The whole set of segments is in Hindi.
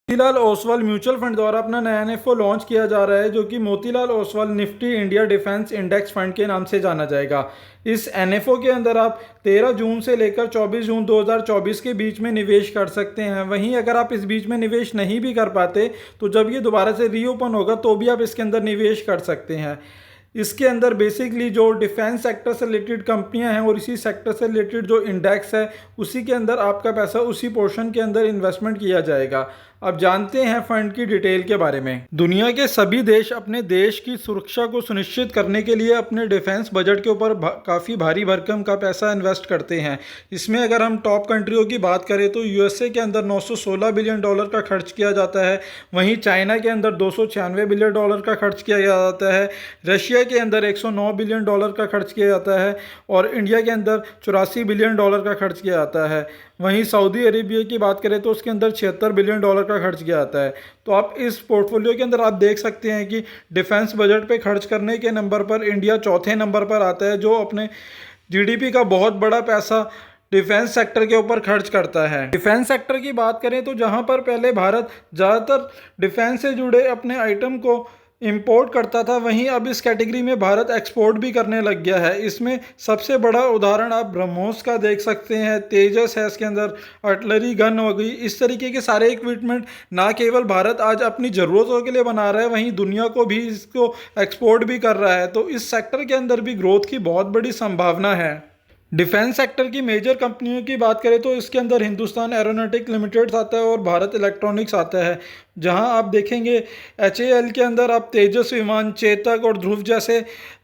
मोतीलाल ओसवाल म्यूचुअल फंड द्वारा अपना नया एनएफओ लॉन्च किया जा रहा है जो कि Motilal Oswal Nifty India defence index fund के नाम से जाना जाएगा। इस एनएफओ के अंदर आप 13 जून से लेकर 24 जून 2024 के बीच में निवेश कर सकते हैं। वहीं अगर आप इस बीच में निवेश नहीं भी कर पाते तो जब ये दोबारा से रीओपन होगा तो भी आप इसके अंदर निवेश कर सकते हैं। इसके अंदर बेसिकली जो डिफेंस सेक्टर से रिलेटेड कंपनियां हैं और इसी सेक्टर से रिलेटेड जो इंडेक्स है उसी के अंदर आपका पैसा उसी पोर्शन के अंदर इन्वेस्टमेंट किया जाएगा। अब जानते हैं फंड की डिटेल के बारे में। दुनिया के सभी देश अपने देश की सुरक्षा को सुनिश्चित करने के लिए अपने डिफेंस बजट के ऊपर काफ़ी भारी भरकम का पैसा इन्वेस्ट करते हैं। इसमें अगर हम टॉप कंट्रियों की बात करें तो यूएसए के अंदर $916 बिलियन का खर्च किया जाता है। वहीं चाइना के अंदर $296 बिलियन का खर्च किया जाता है। रशिया के अंदर $109 बिलियन का खर्च किया जाता है और इंडिया के अंदर $84 बिलियन का खर्च किया जाता है। वहीं सऊदी अरेबिया की बात करें तो उसके अंदर $76 बिलियन का खर्च किया जाता है। तो आप इस पोर्टफोलियो के अंदर आप देख सकते हैं कि डिफेंस बजट पे खर्च करने के नंबर पर इंडिया चौथे नंबर पर आता है, जो अपने जीडीपी का बहुत बड़ा पैसा डिफेंस सेक्टर के ऊपर खर्च करता है। डिफेंस सेक्टर की बात करें तो जहां पर पहले भारत ज़्यादातर डिफेंस से जुड़े अपने आइटम को इंपोर्ट करता था, वहीं अब इस कैटेगरी में भारत एक्सपोर्ट भी करने लग गया है। इसमें सबसे बड़ा उदाहरण आप ब्रह्मोस का देख सकते हैं, तेजस है, इसके अंदर आर्टिलरी गन हो गई। इस तरीके के सारे इक्विपमेंट ना केवल भारत आज अपनी ज़रूरतों के लिए बना रहा है, वहीं दुनिया को भी इसको एक्सपोर्ट भी कर रहा है। तो इस सेक्टर के अंदर भी ग्रोथ की बहुत बड़ी संभावना है। डिफेंस सेक्टर की मेजर कंपनियों की बात करें तो इसके अंदर हिंदुस्तान एरोनॉटिक लिमिटेड आता है और भारत इलेक्ट्रॉनिक्स आता है। जहां आप देखेंगे एचएएल के अंदर आप तेजस विमान, चेतक और ध्रुव जैसे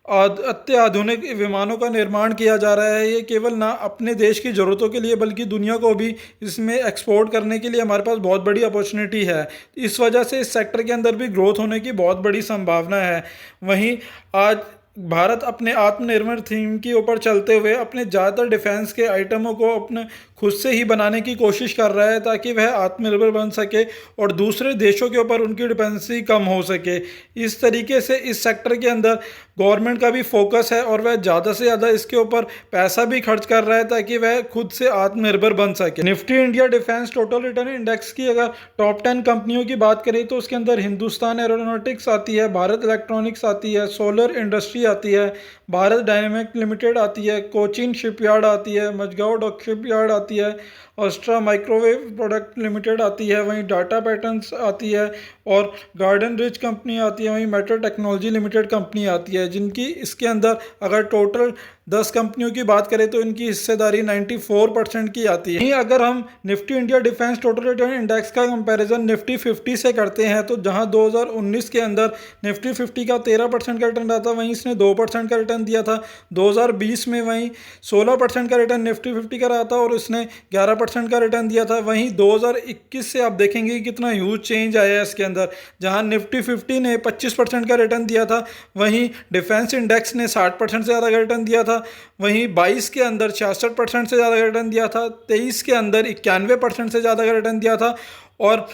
अत्याधुनिक विमानों का निर्माण किया जा रहा है। ये केवल ना अपने देश की ज़रूरतों के लिए बल्कि दुनिया को भी इसमें एक्सपोर्ट करने के लिए हमारे पास बहुत बड़ी अपॉर्चुनिटी है। इस वजह से इस सेक्टर के अंदर भी ग्रोथ होने की बहुत बड़ी संभावना है। वहीं आज भारत अपने आत्मनिर्भर थीम के ऊपर चलते हुए अपने ज़्यादातर डिफेंस के आइटमों को अपने खुद से ही बनाने की कोशिश कर रहा है ताकि वह आत्मनिर्भर बन सके और दूसरे देशों के ऊपर उनकी डिपेंडेंसी कम हो सके। इस तरीके से इस सेक्टर के अंदर गवर्नमेंट का भी फोकस है और वह ज़्यादा से ज़्यादा इसके ऊपर पैसा भी खर्च कर रहा है ताकि वह खुद से आत्मनिर्भर बन सके। Nifty India defence total return index की अगर टॉप 10 कंपनियों की बात करें तो उसके अंदर हिंदुस्तान एरोनॉटिक्स आती है, भारत इलेक्ट्रॉनिक्स आती है, सोलर इंडस्ट्री आती है, भारत डायनेमिक लिमिटेड आती है, कोचिन शिपयार्ड आती है, मझगांव डॉक शिपयार्ड आती है, अस्ट्रा माइक्रोवेव प्रोडक्ट लिमिटेड आती है, वहीं डाटा पैटर्न्स आती है और गार्डन रिच कंपनी आती है, वहीं मेट्रो टेक्नोलॉजी लिमिटेड कंपनी आती है, जिनकी इसके अंदर अगर टोटल 10 कंपनियों की बात करें तो इनकी हिस्सेदारी 94% की आती है। वहीं अगर हम Nifty India defence total return index का कंपैरिजन निफ्टी 50 से करते हैं तो जहां 2019 के अंदर निफ्टी 50 का 13% का रिटर्न रहा था, वहीं इसने 2% का रिटर्न दिया था। 2020 में वहीं 16% का रिटर्न निफ्टी 50 का रहा था और इसने 11% का रिटर्न दिया था। वहीं 2021 से आप देखेंगे कि कितना ह्यूज चेंज आया है इसके अंदर, जहां निफ्टी 50 ने 25% का रिटर्न दिया था, वहीं डिफेंस इंडेक्स ने 60% से ज़्यादा का रिटर्न दिया था, वहीं 22 के अंदर 66% से ज़्यादा का रिटर्न दिया था, 23 के अंदर 91% से ज़्यादा का रिटर्न दिया था और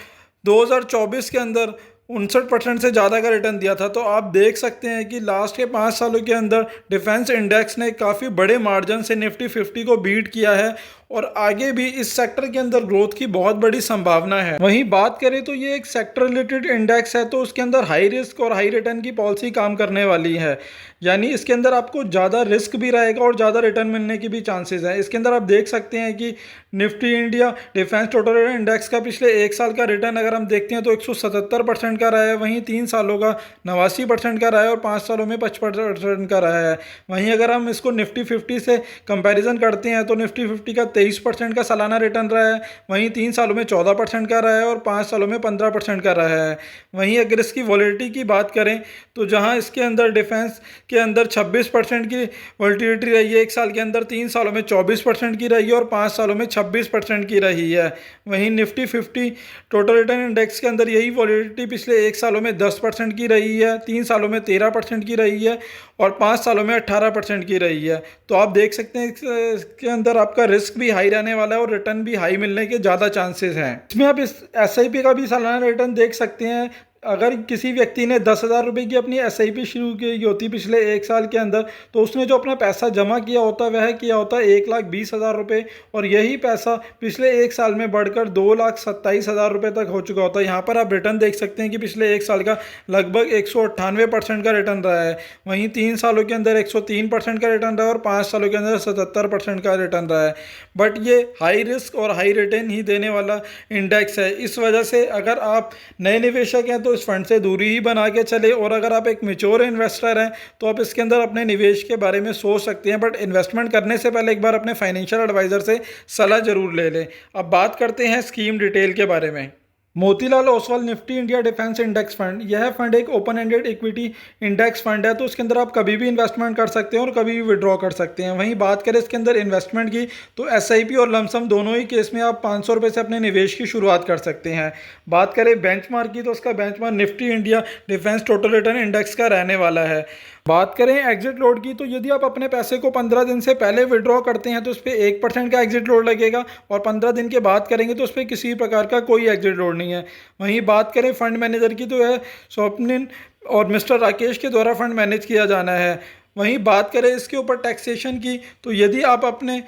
2024 के अंदर 59% से ज़्यादा का रिटर्न दिया था। तो आप देख सकते हैं कि लास्ट के 5 सालों के अंदर डिफेंस इंडेक्स ने काफ़ी बड़े मार्जिन से निफ्टी 50 को बीट किया है और आगे भी इस सेक्टर के अंदर ग्रोथ की बहुत बड़ी संभावना है। वहीं बात करें तो ये एक सेक्टर रिलेटेड इंडेक्स है तो उसके अंदर हाई रिस्क और हाई रिटर्न की पॉलिसी काम करने वाली है, यानी इसके अंदर आपको ज़्यादा रिस्क भी रहेगा और ज़्यादा रिटर्न मिलने की भी चांसेस हैं। इसके अंदर आप देख सकते हैं कि Nifty India defence total return index का पिछले 1 साल का रिटर्न अगर हम देखते हैं तो 177% का रहा है, वहीं 3 सालों का 89% का रहा है और 5 सालों में 55% का रहा है। वहीं अगर हम इसको निफ्टी 50 से कंपैरिजन करते हैं तो निफ्टी 50 का 23% का सालाना रिटर्न रहा है, वहीं 3 सालों में 14% का रहा है और 5 सालों में 15% का रहा है। वहीं अगर इसकी वॉलेटिलिटी की बात करें तो जहां इसके अंदर डिफेंस के अंदर 26% की वॉलेटिलिटी रही है 1 साल के अंदर, 3 सालों में 24% की रही है और 5 सालों में 26% की रही है। वहीं निफ्टी 50 टोटल रिटर्न इंडेक्स के अंदर यही वॉलेटिलिटी पिछले 1 सालों में 10% की रही है, 3 सालों में 13% की रही है और 5 सालों में 18% की रही है। तो आप देख सकते हैं इसके अंदर आपका रिस्क भी हाई रहने वाला है और रिटर्न भी हाई मिलने के ज़्यादा चांसेस हैं। इसमें आप इस एसआईपी का भी सालाना रिटर्न देख सकते हैं। अगर किसी व्यक्ति ने 10,000 रुपये की अपनी SIP शुरू की होती पिछले 1 साल के अंदर, तो उसने जो अपना पैसा जमा किया होता वह किया होता 1,20,000 रुपये, और यही पैसा पिछले 1 साल में बढ़कर 2,27,000 रुपये तक हो चुका होता है। यहाँ पर आप रिटर्न देख सकते हैं कि पिछले 1 साल का लगभग 198% का रिटर्न रहा है। वहीं 3 सालों के अंदर 103% का रिटर्न रहा है और 5 सालों के अंदर 77% का रिटर्न रहा है। बट ये हाई रिस्क और हाई रिटर्न ही देने वाला इंडेक्स है। इस वजह से अगर आप नए निवेशक हैं तो इस फंड से दूरी ही बना के चले, और अगर आप एक मैच्योर इन्वेस्टर हैं तो आप इसके अंदर अपने निवेश के बारे में सोच सकते हैं। बट इन्वेस्टमेंट करने से पहले एक बार अपने फाइनेंशियल एडवाइज़र से सलाह जरूर ले लें। अब बात करते हैं स्कीम डिटेल के बारे में। Motilal Oswal Nifty India defence index fund, यह फंड एक open ended equity index fund है। तो उसके अंदर आप कभी भी इन्वेस्टमेंट कर सकते हैं और कभी भी विड्रॉ कर सकते हैं। वहीं बात करें इसके अंदर इन्वेस्टमेंट की, तो SIP और लमसम दोनों ही केस में आप 500 रुपये से अपने निवेश की शुरुआत कर सकते हैं। बात करें बेंचमार्क की, तो उसका benchmark Nifty India defence total return index का रहने वाला है। बात करें एग्जिट लोड की, तो यदि आप अपने पैसे को 15 दिन से पहले विड्रॉ करते हैं तो उस पर 1% का एग्जिट लोड लगेगा, और 15 दिन के बाद करेंगे तो उस पर किसी प्रकार का कोई एग्जिट लोड नहीं है। वहीं बात करें फंड मैनेजर की, तो यह स्वप्निल और मिस्टर राकेश के द्वारा फंड मैनेज किया जाना है। वहीं बात करें इसके ऊपर टैक्सेशन की, तो यदि आप अपने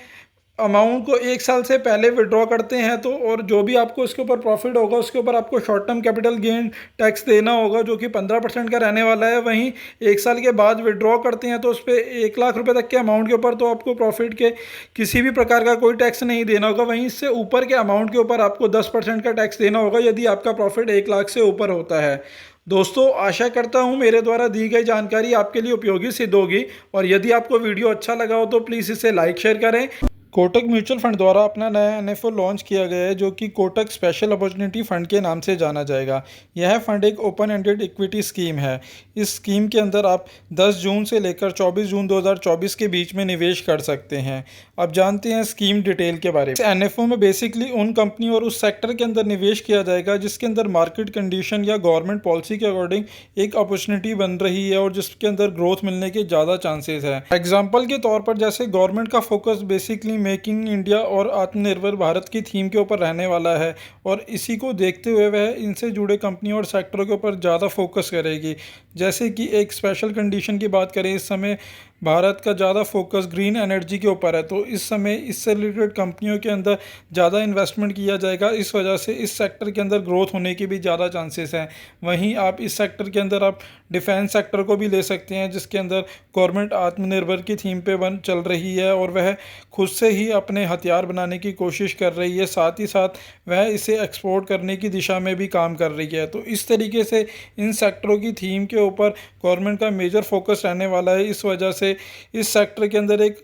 अमाउंट को 1 साल से पहले विड्रॉ करते हैं तो, और जो भी आपको इसके ऊपर प्रॉफिट होगा उसके ऊपर आपको short term capital gain tax देना होगा, जो कि 15% का रहने वाला है। वहीं 1 साल के बाद विड्रॉ करते हैं तो उस पर 1 लाख रुपए तक के अमाउंट के ऊपर तो आपको प्रॉफिट के किसी भी प्रकार का कोई टैक्स नहीं देना होगा। वहीं इससे ऊपर के अमाउंट के ऊपर आपको 10% का टैक्स देना होगा यदि आपका प्रॉफिट 1 लाख से ऊपर होता है। दोस्तों, आशा करता हूं मेरे द्वारा दी गई जानकारी आपके लिए उपयोगी सिद्ध होगी, और यदि आपको वीडियो अच्छा लगा हो तो प्लीज़ इसे लाइक शेयर करें। कोटक म्यूचुअल फंड द्वारा अपना नया NFO लॉन्च किया गया है, जो कि कोटक स्पेशल अपॉर्चुनिटी फंड के नाम से जाना जाएगा। यह फंड एक ओपन एंडेड इक्विटी स्कीम है। इस स्कीम के अंदर आप 10 जून से लेकर 24 जून 2024 के बीच में निवेश कर सकते हैं। अब जानते हैं स्कीम डिटेल के बारे में। NFO में बेसिकली उन कंपनी और उस सेक्टर के अंदर निवेश किया जाएगा जिसके अंदर मार्केट कंडीशन या गवर्नमेंट पॉलिसी के अकॉर्डिंग एक अपॉर्चुनिटी बन रही है और जिसके अंदर ग्रोथ मिलने के ज़्यादा चांसेस हैं। एग्जाम्पल के तौर पर, जैसे गवर्नमेंट का फोकस बेसिकली मेकिंग इंडिया और आत्मनिर्भर भारत की थीम के ऊपर रहने वाला है, और इसी को देखते हुए वह इनसे जुड़े कंपनी और सेक्टरों के ऊपर ज़्यादा फोकस करेगी। जैसे कि एक स्पेशल कंडीशन की बात करें, इस समय भारत का ज़्यादा फोकस ग्रीन एनर्जी के ऊपर है, तो इस समय इससे रिलेटेड कंपनियों के अंदर ज़्यादा इन्वेस्टमेंट किया जाएगा। इस वजह से इस सेक्टर के अंदर ग्रोथ होने के भी ज़्यादा चांसेस हैं। वहीं आप इस सेक्टर के अंदर आप डिफेंस सेक्टर को भी ले सकते हैं, जिसके अंदर गवर्नमेंट आत्मनिर्भर की थीम पे चल रही है और वह खुद से ही अपने हथियार बनाने की कोशिश कर रही है। साथ ही साथ वह इसे एक्सपोर्ट करने की दिशा में भी काम कर रही है। तो इस तरीके से इन सेक्टरों की थीम के ऊपर गवर्नमेंट का मेजर फोकस रहने वाला है। इस वजह से इस सेक्टर के अंदर एक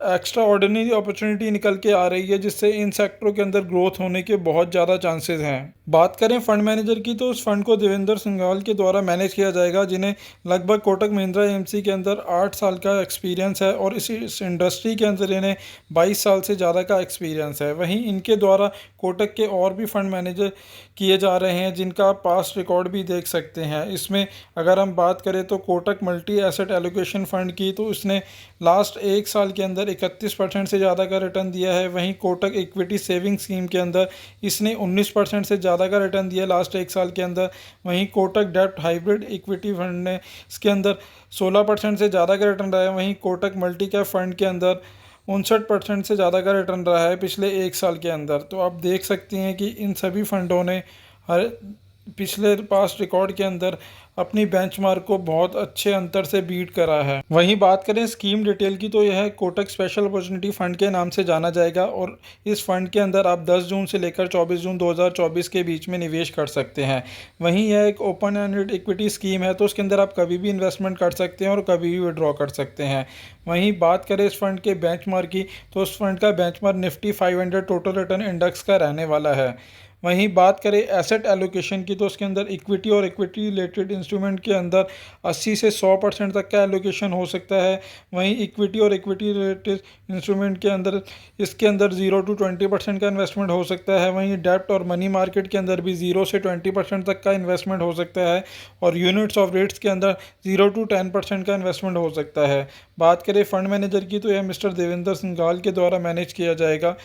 एक्स्ट्रा ऑर्डिनरी अपॉर्चुनिटी निकल के आ रही है, जिससे इन सेक्टरों के अंदर ग्रोथ होने के बहुत ज़्यादा चांसेस हैं। बात करें फंड मैनेजर की, तो उस फंड को देवेंद्र सिंघाल के द्वारा मैनेज किया जाएगा, जिन्हें लगभग कोटक महिंद्रा AMC के अंदर 8 साल का एक्सपीरियंस है और इस इंडस्ट्री के अंदर इन्हें 22 साल से ज़्यादा का एक्सपीरियंस है। वहीं इनके द्वारा कोटक के और भी फंड मैनेजर किए जा रहे हैं, जिनका आप पास्ट रिकॉर्ड भी देख सकते हैं। इसमें अगर हम बात करें तो Kotak multi asset allocation fund की, तो उसने लास्ट 1 साल के अंदर 31% से ज़्यादा का रिटर्न दिया है। वहीं कोटक इक्विटी सेविंग स्कीम के अंदर इसने 19% से ज़्यादा का रिटर्न दिया लास्ट 1 साल के अंदर। वहीं कोटक डेब्ट हाइब्रिड इक्विटी फंड ने इसके अंदर 16% से ज़्यादा का रिटर्न रहा है। वहीं कोटक मल्टी कैप फंड के अंदर 59% से ज़्यादा का रिटर्न रहा है पिछले 1 साल के अंदर। तो आप देख सकते हैं कि इन सभी फंडों ने हर पिछले पास्ट रिकॉर्ड के अंदर अपनी बेंचमार्क को बहुत अच्छे अंतर से बीट करा है। वहीं बात करें स्कीम डिटेल की, तो यह कोटक स्पेशल अपॉर्चुनिटी फंड के नाम से जाना जाएगा और इस फंड के अंदर आप 10 जून से लेकर 24 जून 2024 के बीच में निवेश कर सकते हैं। वहीं यह एक ओपन एंडेड इक्विटी स्कीम है, तो उसके अंदर आप कभी भी इन्वेस्टमेंट कर सकते हैं और कभी भी विड्रॉ कर सकते हैं। वहीं बात करें इस फंड के बेंचमार्क की, तो उस फंड का benchmark Nifty 500 total return index का रहने वाला है। वहीं बात करें एसेट एलोकेशन की, तो उसके अंदर इक्विटी और इक्विटी रिलेटेड इंस्ट्रूमेंट के अंदर 80 से 100% तक का एलोकेशन हो सकता है। वहीं इक्विटी और इक्विटी रिलेटेड इंस्ट्रूमेंट के अंदर इसके अंदर 0 to 20% का इन्वेस्टमेंट हो सकता है। वहीं डेब्ट और मनी मार्केट के अंदर भी 0 से 20% तक का इन्वेस्टमेंट हो सकता है और यूनिट्स ऑफ रेट्स के अंदर 0 to 10% का इन्वेस्टमेंट हो सकता है। बात करें फंड मैनेजर की, तो यह मिस्टर देवेंद्र सिंघाल के द्वारा मैनेज किया जाएगा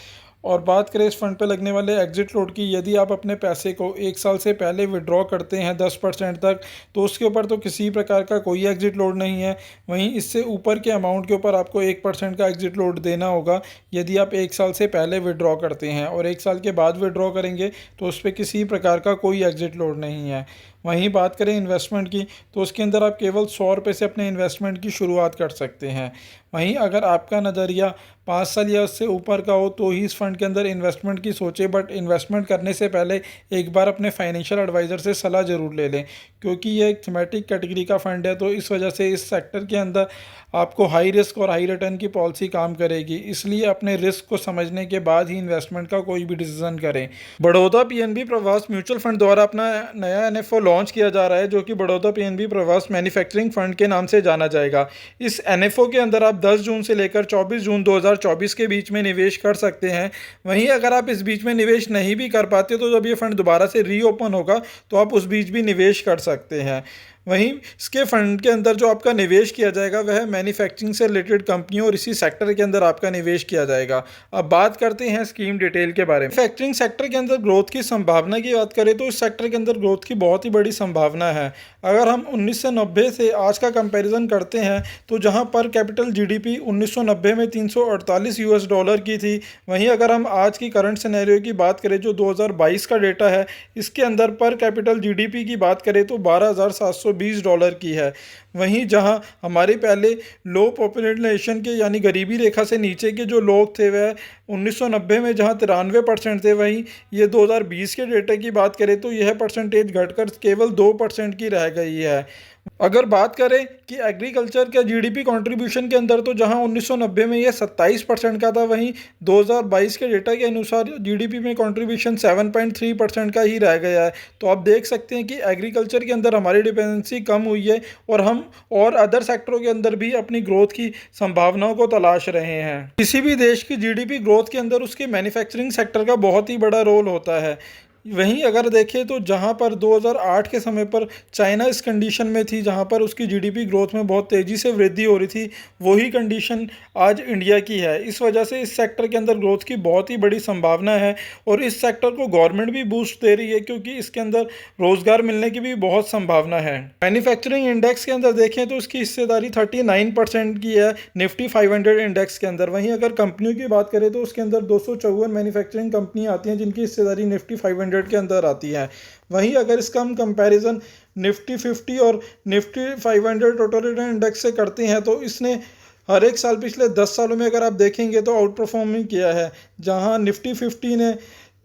और बात करें इस फंड पे लगने वाले एग्जिट लोड की, यदि आप अपने पैसे को 1 साल से पहले विड्रॉ करते हैं 10% तक, तो उसके ऊपर तो किसी प्रकार का कोई एग्जिट लोड नहीं है। वहीं इससे ऊपर के अमाउंट के ऊपर आपको 1% का एग्जिट लोड देना होगा यदि आप 1 साल से पहले विड्रॉ करते हैं, और 1 साल के बाद विड्रॉ करेंगे तो उस पर किसी प्रकार का कोई एग्जिट लोड नहीं है। वहीं बात करें इन्वेस्टमेंट की, तो उसके अंदर आप केवल 100 रुपये से अपने इन्वेस्टमेंट की शुरुआत कर सकते हैं। वहीं अगर आपका नज़रिया 5 साल या उससे ऊपर का हो तो ही इस फंड के अंदर इन्वेस्टमेंट की सोचें, बट इन्वेस्टमेंट करने से पहले एक बार अपने फाइनेंशियल एडवाइज़र से सलाह ज़रूर ले लें, क्योंकि ये एक थीमेटिक कैटेगरी का फ़ंड है, तो इस वजह से इस सेक्टर के अंदर आपको हाई रिस्क और हाई रिटर्न की पॉलिसी काम करेगी। इसलिए अपने रिस्क को समझने के बाद ही इन्वेस्टमेंट का कोई भी डिसीजन करें। बड़ौदा पीएनबी प्रवास म्यूचुअल फंड द्वारा अपना नया एनएफओ लॉन्च किया जा रहा है, जो कि बड़ौदा पीएनबी प्रवास मैन्युफैक्चरिंग फंड के नाम से जाना जाएगा। इस एनएफओ के अंदर आप 10 जून से लेकर 24 जून 2024 के बीच में निवेश कर सकते हैं। वहीं अगर आप इस बीच में निवेश नहीं भी कर पाते तो जब ये फंड दोबारा से रीओपन होगा तो आप उस बीच भी निवेश कर सकते हैं। वहीं इसके फंड के अंदर जो आपका निवेश किया जाएगा वह मैन्युफैक्चरिंग से रिलेटेड कंपनियों और इसी सेक्टर के अंदर आपका निवेश किया जाएगा। अब बात करते हैं स्कीम डिटेल के बारे में। मैन्युफैक्चरिंग सेक्टर के अंदर ग्रोथ की संभावना की बात करें तो इस सेक्टर के अंदर ग्रोथ की बहुत ही बड़ी संभावना है। अगर हम 1990 से आज का कंपैरिजन करते हैं तो जहां पर कैपिटल जीडीपी 1990 में $348 की थी, वहीं अगर हम आज की करंट सिनेरियो की बात करें जो 2022 का डेटा है, इसके अंदर पर कैपिटल जीडीपी की बात करें तो $12,720 की है। वहीं जहां हमारे पहले लो पॉपुलेशन के यानी गरीबी रेखा से नीचे के जो लोग थे वह 1990 में जहां 93% थे, वहीं ये 2020 के डेटा की बात करें तो यह परसेंटेज घटकर केवल 2% की रह गई है। अगर बात करें कि एग्रीकल्चर के जीडीपी कंट्रीब्यूशन के अंदर तो जहां 1990 में यह 27% का था, वहीं 2022 के डेटा के अनुसार जीडीपी में कंट्रीब्यूशन 7.3% का ही रह गया है। तो आप देख सकते हैं कि एग्रीकल्चर के अंदर हमारी डिपेंडेंसी कम हुई है और हम और अदर सेक्टरों के अंदर भी अपनी ग्रोथ की संभावनाओं को तलाश रहे हैं। किसी भी देश की जीडीपी ग्रोथ के अंदर उसके मैन्युफैक्चरिंग सेक्टर का बहुत ही बड़ा रोल होता है। वहीं अगर देखें तो जहां पर 2008 के समय पर चाइना इस कंडीशन में थी जहां पर उसकी जीडीपी ग्रोथ में बहुत तेज़ी से वृद्धि हो रही थी, वही कंडीशन आज इंडिया की है। इस वजह से इस सेक्टर के अंदर ग्रोथ की बहुत ही बड़ी संभावना है और इस सेक्टर को गवर्नमेंट भी बूस्ट दे रही है क्योंकि इसके अंदर रोज़गार मिलने की भी बहुत संभावना है। मैन्युफैक्चरिंग इंडेक्स के अंदर देखें तो इसकी हिस्सेदारी 39% की है निफ्टी 500 इंडेक्स के अंदर। वहीं अगर कंपनियों की बात करें तो उसके अंदर 254 मैन्युफैक्चरिंग कंपनियाँ आती हैं जिनकी हिस्सेदारी निफ्टी 500 के अंदर आती है। वहीं अगर इसका हम कंपैरिजन निफ्टी 50 और निफ्टी 500 टोटल रिटर्न इंडेक्स से करते हैं तो इसने हर एक साल पिछले 10 सालों में अगर आप देखेंगे तो आउट परफॉर्मिंग किया है। जहां निफ्टी 50 ने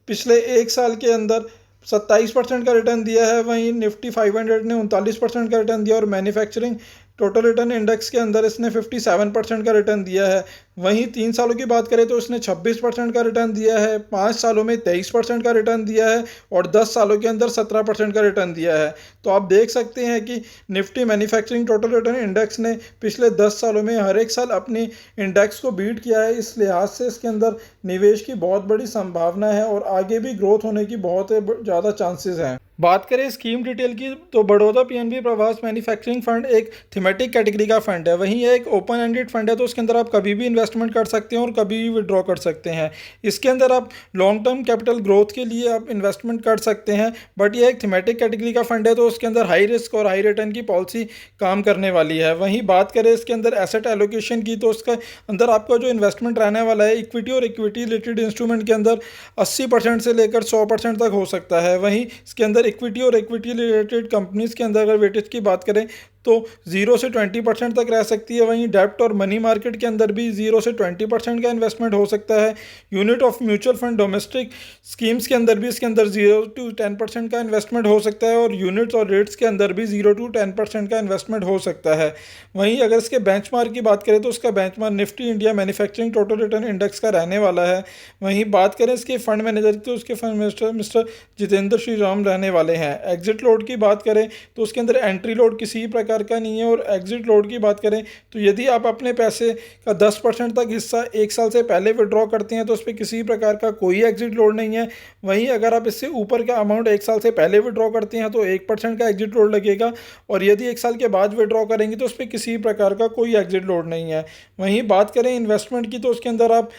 पिछले एक साल के अंदर 27% का रिटर्न दिया है, वहीं निफ्टी 500 ने 39% का रिटर्न दिया और मैन्युफैक्चरिंग टोटल रिटर्न इंडेक्स के अंदर इसने 57% का रिटर्न दिया है। वहीं 3 सालों की बात करें तो इसने 26% का रिटर्न दिया है, 5 सालों में 23% का रिटर्न दिया है और 10 सालों के अंदर 17% का रिटर्न दिया है। तो आप देख सकते हैं कि Nifty manufacturing total return index ने पिछले 10 सालों में हर एक साल अपनी इंडेक्स को बीट किया है। इस लिहाज से इसके अंदर निवेश की बहुत बड़ी संभावना है और आगे भी ग्रोथ होने की बहुत ज़्यादा चांसेस हैं। बात करें स्कीम डिटेल की तो बड़ौदा पीएनबी प्रवास मैन्युफैक्चरिंग फंड एक थीमेटिक कैटेगरी का फंड है। वहीं यह एक ओपन एंडेड फंड है तो उसके अंदर आप कभी भी इन्वेस्टमेंट कर सकते हैं और कभी भी विड्रॉ कर सकते हैं। इसके अंदर आप लॉन्ग टर्म कैपिटल ग्रोथ के लिए आप इन्वेस्टमेंट कर सकते हैं, बट यह एक थीमेटिक कैटेगरी का फंड है तो उसके अंदर हाई रिस्क और हाई रिटर्न की पॉलिसी काम करने वाली है। वहीं बात करें इसके अंदर एसेट एलोकेशन की तो उसके अंदर आपका जो इन्वेस्टमेंट रहने वाला है इक्विटी और इक्विटी रिलेटेड इंस्ट्रूमेंट के अंदर 80% से लेकर 100% तक हो सकता है। वहीं इसके अंदर इक्विटी और इक्विटी रिलेटेड कंपनीज के अंदर अगर वेटेज की बात करें तो 0 से 20% तक रह सकती है। वहीं डेब्ट और मनी मार्केट के अंदर भी 0 से 20% का इन्वेस्टमेंट हो सकता है। Unit of mutual fund domestic schemes के अंदर भी इसके अंदर 0 to 10% का इन्वेस्टमेंट हो सकता है और यूनिट्स और रेट्स के अंदर भी 0 to 10% का इन्वेस्टमेंट हो सकता है। वहीं अगर इसके बेंचमार्क की बात करें तो उसका benchmark Nifty India manufacturing total return index का रहने वाला है। वहीं बात करें इसके फंड मैनेजर की तो उसके fund minister mister Jitendra Shri Ram रहने वाले हैं। एग्जिट लोड की बात करें तो उसके अंदर एंट्री लोड किसी प्रकार का नहीं है और एग्जिट लोड की बात करें तो यदि आप अपने पैसे का 10% तक हिस्सा 1 साल से पहले विड्रॉ करते हैं तो उस पर किसी प्रकार का कोई एग्जिट लोड नहीं है। वहीं अगर आप इससे ऊपर का अमाउंट 1 साल से पहले विड्रॉ करते हैं तो 1% का एग्जिट लोड लगेगा और यदि 1 साल के बाद विड्रॉ करेंगे तो उस पर किसी प्रकार का कोई एग्जिट लोड नहीं है। वहीं बात करें इन्वेस्टमेंट की तो उसके अंदर आप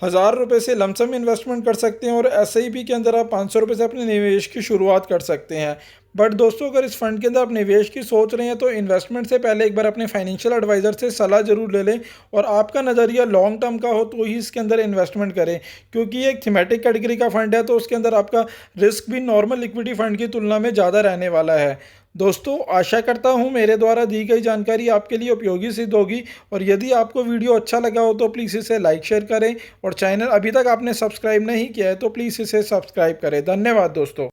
₹1000 से लमसम इन्वेस्टमेंट कर सकते हैं और एसआईपी के अंदर आप ₹500 से अपने निवेश की शुरुआत कर सकते हैं। बट दोस्तों, अगर इस फंड के अंदर आप निवेश की सोच रहे हैं तो इन्वेस्टमेंट से पहले एक बार अपने फाइनेंशियल एडवाइज़र से सलाह ज़रूर ले लें और आपका नज़रिया लॉन्ग टर्म का हो तो ही इसके अंदर इन्वेस्टमेंट करें, क्योंकि ये एक थीमेटिक कैटेगरी का फंड है तो उसके अंदर आपका रिस्क भी नॉर्मल इक्विटी फंड की तुलना में ज़्यादा रहने वाला है। दोस्तों, आशा करता हूँ मेरे द्वारा दी गई जानकारी आपके लिए उपयोगी सिद्ध होगी और यदि आपको वीडियो अच्छा लगा हो तो प्लीज़ इसे लाइक शेयर करें और चैनल अभी तक आपने सब्सक्राइब नहीं किया है तो प्लीज़ इसे सब्सक्राइब करें। धन्यवाद दोस्तों।